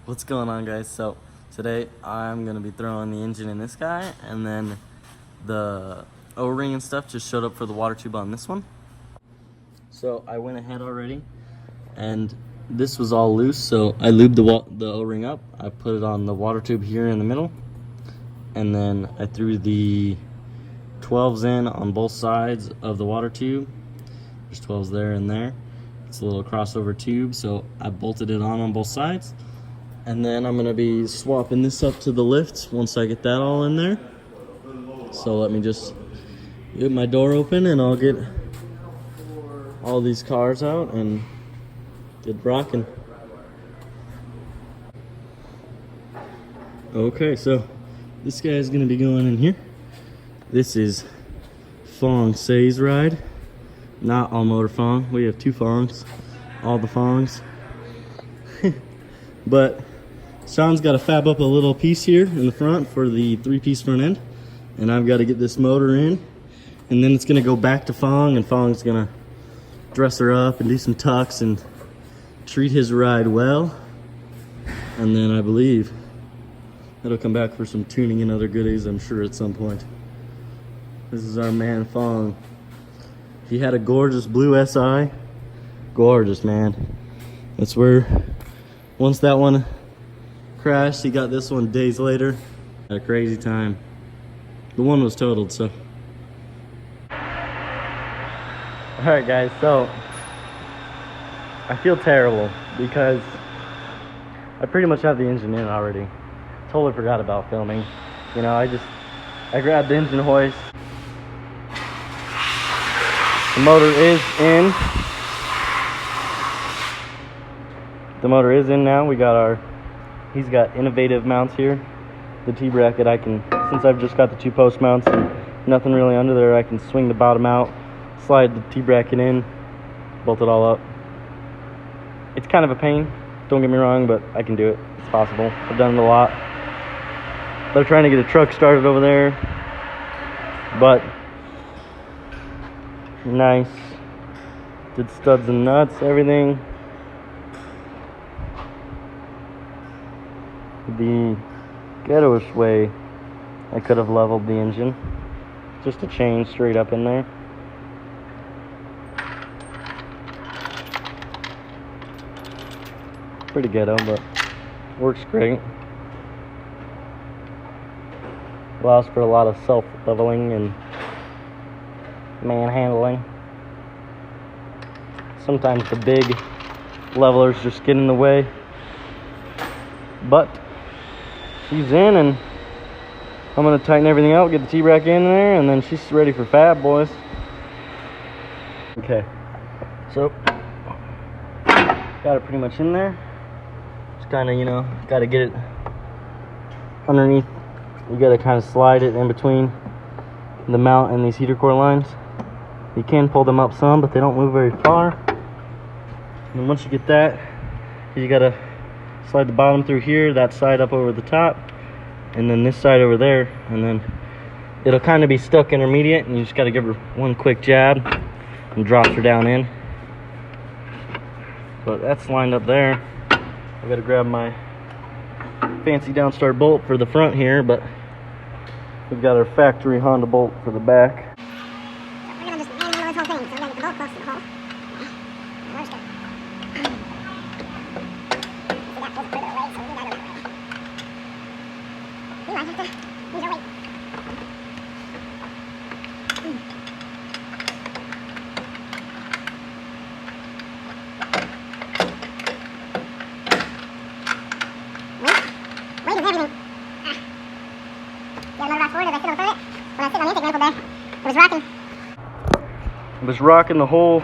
What's going on, guys? So today I'm gonna be throwing the engine in this guy, and then the O-ring and stuff just showed up for the water tube on this one. So I went ahead already, and this was all loose, so I lubed the O-ring up. I put it on the water tube here in the middle, and then I threw the 12s in on both sides of the water tube. There's 12s there and there. It's a little crossover tube, so I bolted it on both sides. And then I'm gonna be swapping this up to the lift once I get that all in there. So let me just get my door open and I'll get all these cars out and get rocking. Okay, so this guy is gonna be going in here. This is Fong Say's ride, not all motor Fong. We have two Fongs, all the Fongs. But Sean's got to fab up a little piece here in the front for the 3-piece front end, and I've got to get this motor in, and then it's going to go back to Fong, and Fong's going to dress her up and do some tucks and treat his ride well, and then I believe it'll come back for some tuning and other goodies, I'm sure, at some point. This is our man Fong. He had a gorgeous blue SI. Gorgeous, man. That's where, once that one crashed, he got this one days later. Had a crazy time. The one was totaled, so. Alright guys, so I feel terrible because I pretty much have the engine in already. Totally forgot about filming. You know, I grabbed the engine hoist. The motor is in. The motor is in now. He's got innovative mounts here. The T-bracket, since I've just got the 2 post mounts and nothing really under there, I can swing the bottom out, slide the T-bracket in, bolt it all up. It's kind of a pain, don't get me wrong, but I can do it. It's possible. I've done it a lot. They're trying to get a truck started over there, but nice. Did studs and nuts, everything. The ghettoish way I could have leveled the engine, just a chain straight up in there. Pretty ghetto, but works great. Allows for a lot of self-leveling and manhandling. Sometimes the big levelers just get in the way, but she's in, and I'm gonna tighten everything out, get the T-bracket in there, and then she's ready for fab, boys. Okay, so got it pretty much in there. Just kind of, you know, got to get it underneath. You got to kind of slide it in between the mount and these heater core lines. You can pull them up some, but they don't move very far. And once you get that, you got to slide the bottom through here, that side up over the top, and then this side over there, and then it'll kind of be stuck intermediate, and you just got to give her one quick jab and drop her down in. But that's lined up there. I got to grab my fancy downstart bolt for the front here, but we've got our factory Honda bolt for the back. We're gonna just manual this whole thing, so we're gonna get the bolt close to the hole. Where's the... We got this further away, so we got it away. We might have to use our weight. Weight is everything. You got another rock forward as I sit on the toilet? When I sit on the intake manifold there, it was rocking. It was rocking the whole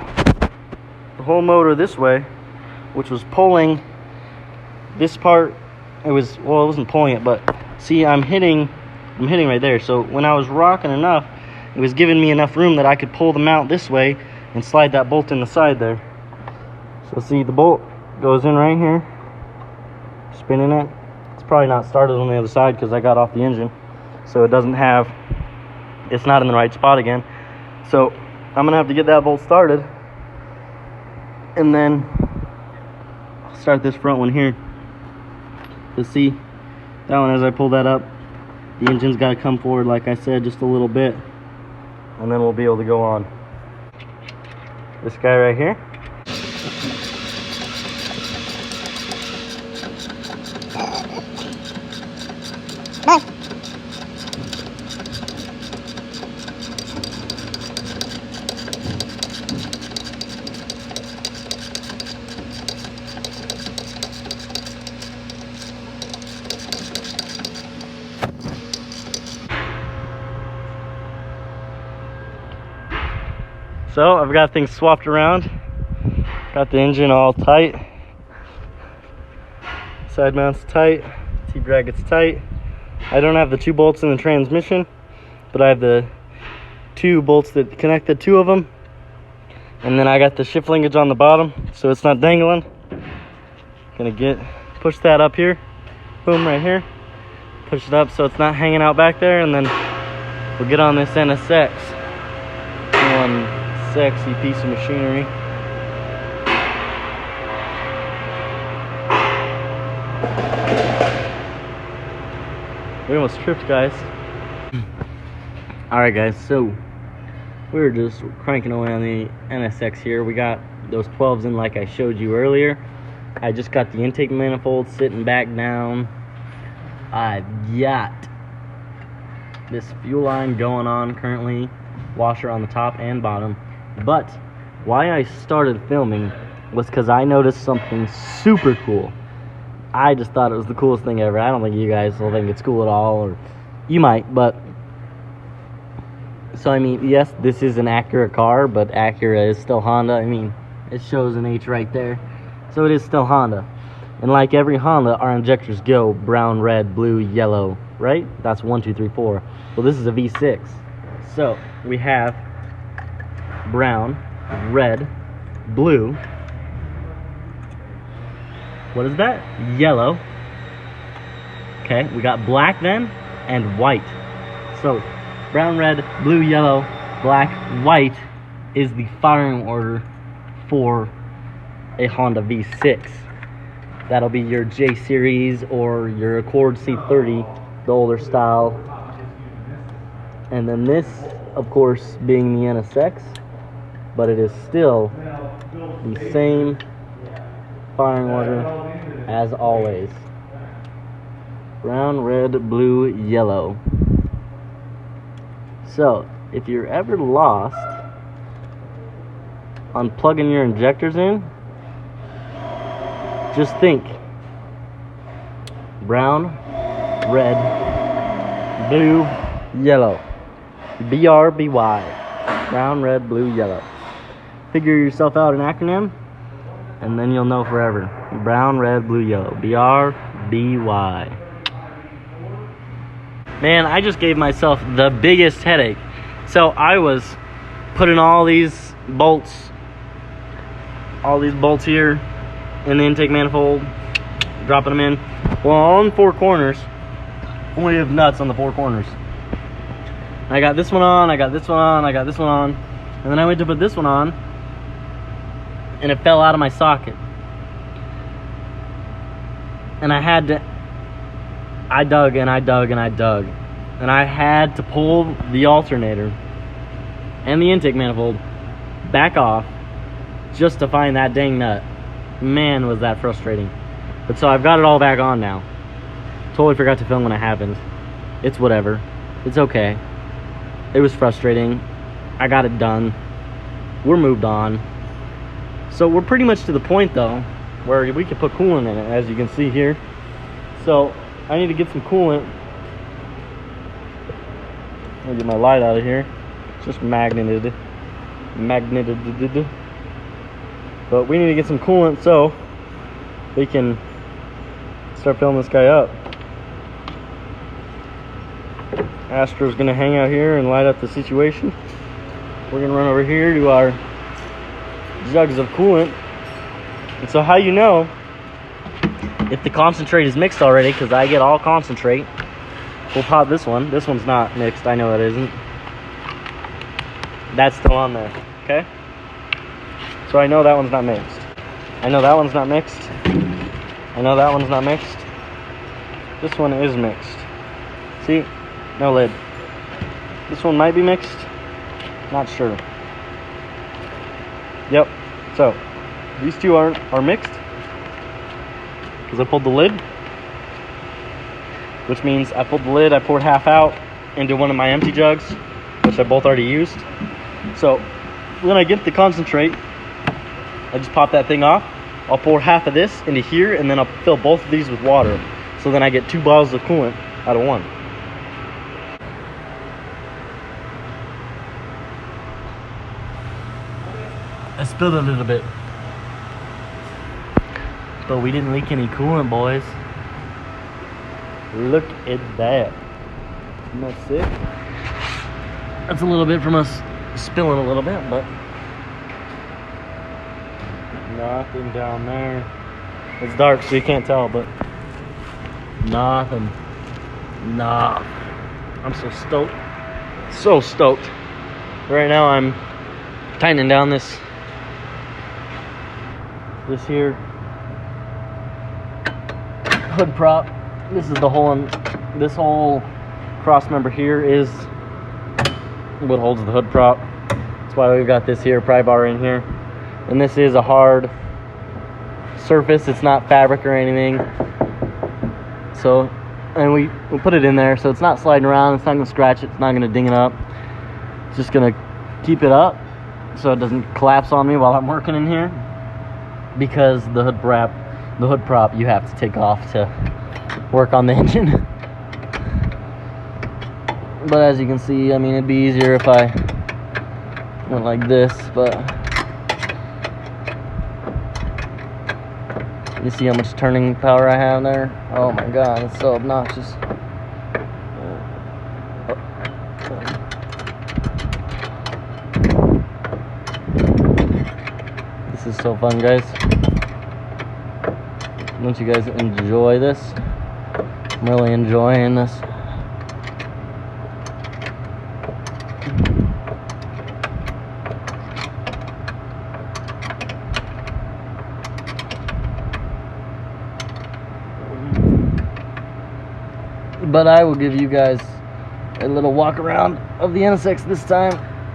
motor this way, which was pulling this part. It wasn't pulling it, but see, I'm hitting right there. So when I was rocking enough, it was giving me enough room that I could pull the mount this way and slide that bolt in the side there. So see, the bolt goes in right here, spinning it. It's probably not started on the other side because I got off the engine, so it's not in the right spot again. So I'm gonna have to get that bolt started, and then I'll start this front one here. But see, that one, as I pull that up, the engine's got to come forward, like I said, just a little bit, and then we'll be able to go on. This guy right here. Bye. So I've got things swapped around. Got the engine all tight. Side mounts tight. T-bracket's tight. I don't have the 2 bolts in the transmission, but I have the 2 bolts that connect the 2 of them. And then I got the shift linkage on the bottom, so it's not dangling. Gonna push that up here. Boom, right here. Push it up so it's not hanging out back there, and then we'll get on this NSX. One sexy piece of machinery. We almost tripped, guys. Alright guys, so we're just cranking away on the NSX here. We got those 12s in like I showed you earlier. I just got the intake manifold sitting back down. I've got this fuel line going on currently, washer on the top and bottom. But why I started filming was because I noticed something super cool. I just thought it was the coolest thing ever. I don't think you guys will think it's cool at all, or you might, but so I mean, yes, this is an Acura car, but Acura is still Honda. I mean, it shows an H right there, so it is still Honda. And like every Honda, our injectors go brown, red, blue, yellow, right? That's 1, 2, 3, 4. Well, this is a V6, so we have brown, red, blue. What is that? Yellow. Okay, we got black then, and white. So, brown, red, blue, yellow, black, white is the firing order for a Honda V6. That'll be your J Series or your Accord C30, the older style. And then this, of course, being the NSX, but it is still the same firing order as always. Brown, red, blue, yellow. So, if you're ever lost on plugging your injectors in, just think brown, red, blue, yellow. BRBY. Brown, red, blue, yellow. Figure yourself out an acronym, and then you'll know forever. Brown, red, blue, yellow. BRBY. Man, I just gave myself the biggest headache. So I was putting all these bolts here in the intake manifold, dropping them in. Well, on 4 corners, we have nuts on the 4 corners. I got this one on, I got this one on, I got this one on, and then I went to put this one on, and it fell out of my socket. And I dug and I dug and I dug, and I had to pull the alternator and the intake manifold back off just to find that dang nut. Man, was that frustrating. But so I've got it all back on now. Totally forgot to film when it happened. It's whatever. It's okay. It was frustrating. I got it done. We're moved on. So we're pretty much to the point though where we can put coolant in it, as you can see here. So I need to get some coolant. Let me get my light out of here. It's just magneted. But we need to get some coolant so we can start filling this guy up. Astro's gonna hang out here and light up the situation. We're gonna run over here to our jugs of coolant. And so how you know if the concentrate is mixed already, because I get all concentrate, we'll pop this one. This one's not mixed, I know it isn't. That's still on there, okay? So I know that one's not mixed. I know that one's not mixed. I know that one's not mixed. This one is mixed. See? No lid. This one might be mixed. Not sure. Yep. So, these two are mixed. Because I pulled the lid. Which means I pulled the lid, I poured half out into one of my empty jugs, which I both already used. So, when I get the concentrate, I just pop that thing off. I'll pour half of this into here, and then I'll fill both of these with water. So then I get 2 bottles of coolant out of one. I spilled a little bit. But we didn't leak any coolant, boys. Look at that. Isn't that sick? That's a little bit from us spilling a little bit, but nothing down there. It's dark, so you can't tell, but nothing. Nah. I'm so stoked. So stoked. Right now I'm tightening down this here hood prop. This is the hole in this whole cross member here is what holds the hood prop. That's why we've got this here pry bar in here. And this is a hard surface, it's not fabric or anything. So, and we put it in there so it's not sliding around, it's not gonna scratch it, it's not gonna ding it up. It's just gonna keep it up so it doesn't collapse on me while I'm working in here. Because the hood prop you have to take off to work on the engine. But as you can see, I mean, it'd be easier if I went like this, but you see how much turning power I have there? Oh my god, it's so obnoxious. This is so fun, guys. Don't you guys enjoy this? I'm really enjoying this. But I will give you guys a little walk around of the NSX this time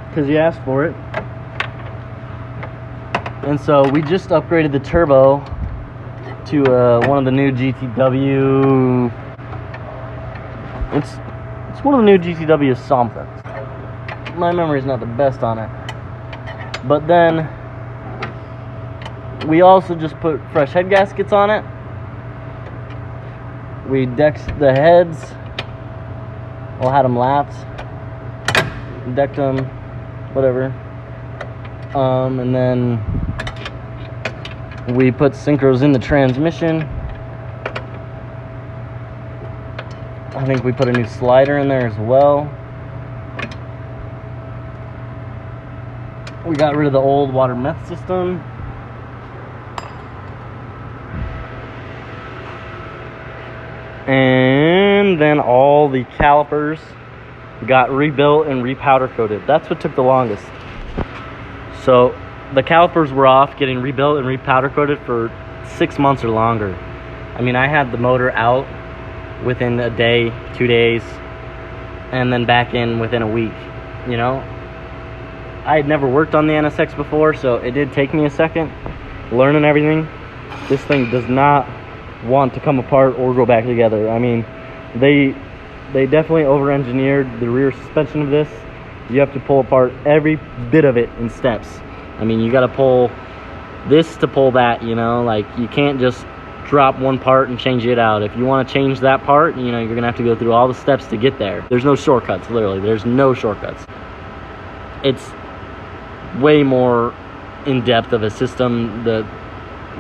because you asked for it. And so we just upgraded the turbo to one of the new GTW. It's one of the new GTW something. My memory's not the best on it. But then we also just put fresh head gaskets on it. We decked the heads. Well, had them lapped. Decked them, whatever. And then we put synchros in the transmission. I think we put a new slider in there as well. We got rid of the old water meth system. And then all the calipers got rebuilt and repowder coated. That's what took the longest. So the calipers were off getting rebuilt and repowder coated for 6 months or longer. I mean, I had the motor out within a day, 2 days, and then back in within a week, you know? I had never worked on the NSX before, so it did take me a second learning everything. This thing does not want to come apart or go back together. I mean, they definitely over-engineered the rear suspension of this. You have to pull apart every bit of it in steps. I mean, you got to pull this to pull that, you know? Like, you can't just drop one part and change it out. If you want to change that part, you know, you're gonna have to go through all the steps to get there. There's no shortcuts, literally. There's no shortcuts. It's way more in-depth of a system.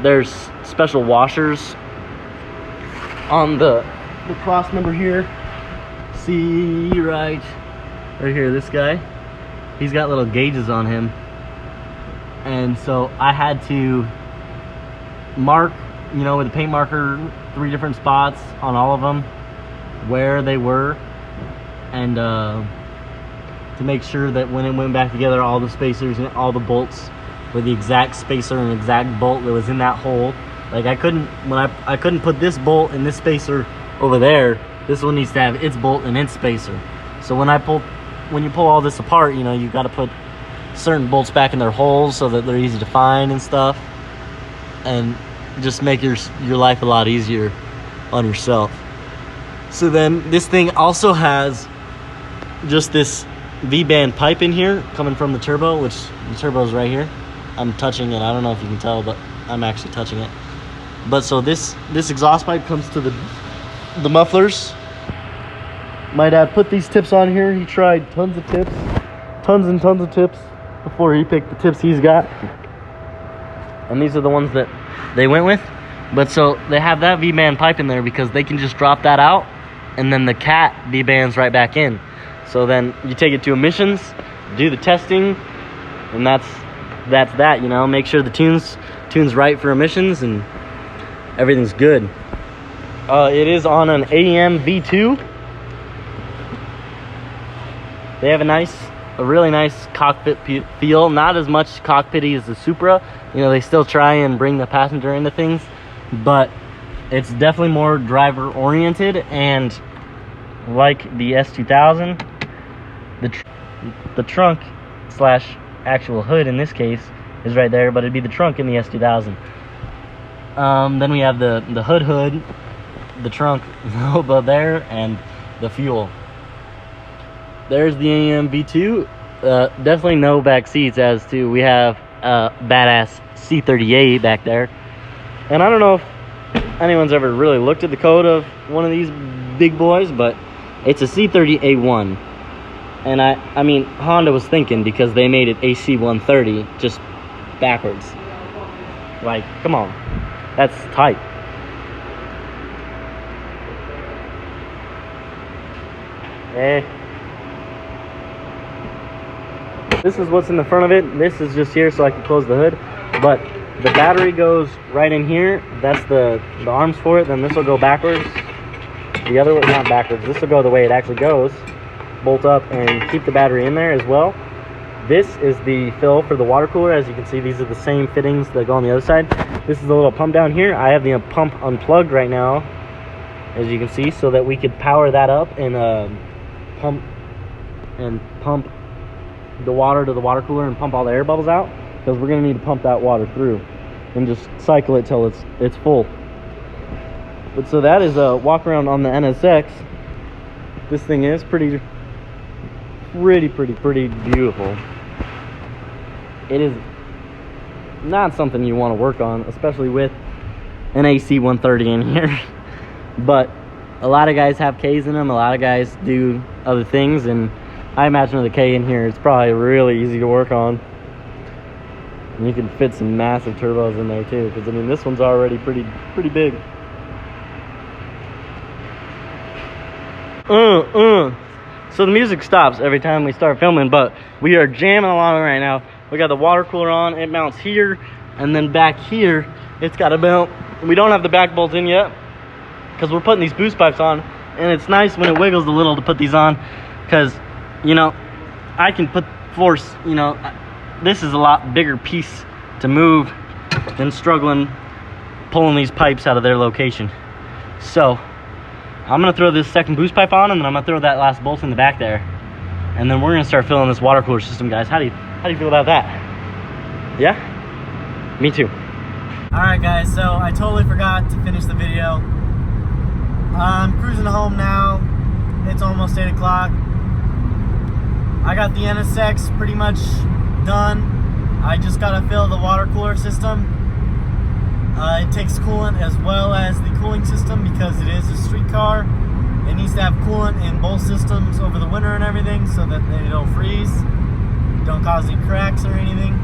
There's special washers on the cross member here. See right here, this guy, he's got little gauges on him, and so I had to mark, you know, with a paint marker 3 different spots on all of them where they were, and to make sure that when it went back together, all the spacers and all the bolts were the exact spacer and exact bolt that was in that hole. Like, I couldn't put this bolt and this spacer over there, this one needs to have its bolt and its spacer. So when you pull all this apart, you know, you got to put certain bolts back in their holes so that they're easy to find and stuff, and just make your life a lot easier on yourself. So then this thing also has just this V-band pipe in here coming from the turbo, which the turbo is right here. I'm touching it. I don't know if you can tell, but I'm actually touching it. But so this exhaust pipe comes to the mufflers. My dad put these tips on here. He tried tons and tons of tips before he picked the tips he's got. And these are the ones that they went with. But so they have that V-band pipe in there because they can just drop that out, and then the cat V-bands right back in. So then you take it to emissions, do the testing, and that's that, you know. Make sure the tune's right for emissions and everything's good. It is on an AM V2. They have a really nice cockpit feel. Not as much cockpity as the Supra. You know, they still try and bring the passenger into things, but it's definitely more driver oriented. And like the S2000, the trunk slash actual hood in this case is right there, but it'd be the trunk in the S2000. Then we have the hood, the trunk above there, and the fuel. There's the AM V2. Definitely no back seats, as to we have a badass C38 back there. And I don't know if anyone's ever really looked at the code of one of these big boys, but it's a C30A1. And I mean, Honda was thinking, because they made it AC130 just backwards. Like, come on, that's tight. This is what's in the front of it. This is just here so I can close the hood, but the battery goes right in here. That's the arms for it. Then this will go backwards. The other way, not backwards, this will go the way it actually goes. Bolt up and keep the battery in there as well. This is the fill for the water cooler. As you can see, these are the same fittings that go on the other side. This is the little pump down here. I have the pump unplugged right now, as you can see, so that we could power that up and pump the water to the water cooler and pump all the air bubbles out, because we're going to need to pump that water through and just cycle it till it's full. But so that is a walk around on the NSX. This thing is pretty beautiful. It is not something you want to work on, especially with an AC130 in here. But a lot of guys have Ks in them. A lot of guys do other things, and I imagine with a K in here, it's probably really easy to work on. And you can fit some massive turbos in there too, because I mean, this one's already pretty big. So the music stops every time we start filming, but we are jamming along right now. We got the water cooler on. It mounts here, and then back here it's got a mount. We don't have the back bolt in yet because we're putting these boost pipes on, and it's nice when it wiggles a little to put these on, because, you know, I can put force, you know, this is a lot bigger piece to move than struggling pulling these pipes out of their location. So I'm gonna throw this second boost pipe on, and then I'm gonna throw that last bolt in the back there, and then we're gonna start filling this water cooler system, guys. How do you feel about that? Yeah? Me too. Alright guys, so I totally forgot to finish the video. I'm cruising home now. It's almost 8 o'clock. I got the NSX pretty much done. I just gotta fill the water cooler system. It takes coolant as well as the cooling system, because it is a street car. It needs to have coolant in both systems over the winter and everything, so that they don't freeze, don't cause any cracks or anything.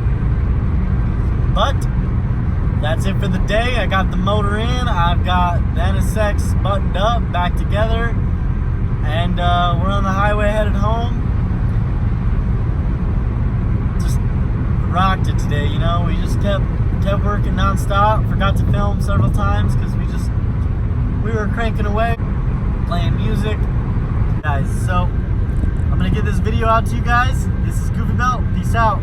But that's it for the day. I got the motor in. I've got the NSX buttoned up, back together, and we're on the highway headed home. Just rocked it today, you know. We just kept working non-stop. Forgot to film several times because we were cranking away, playing music, guys. So I'm gonna get this video out to you guys. This is GoofyBuilt. Peace out.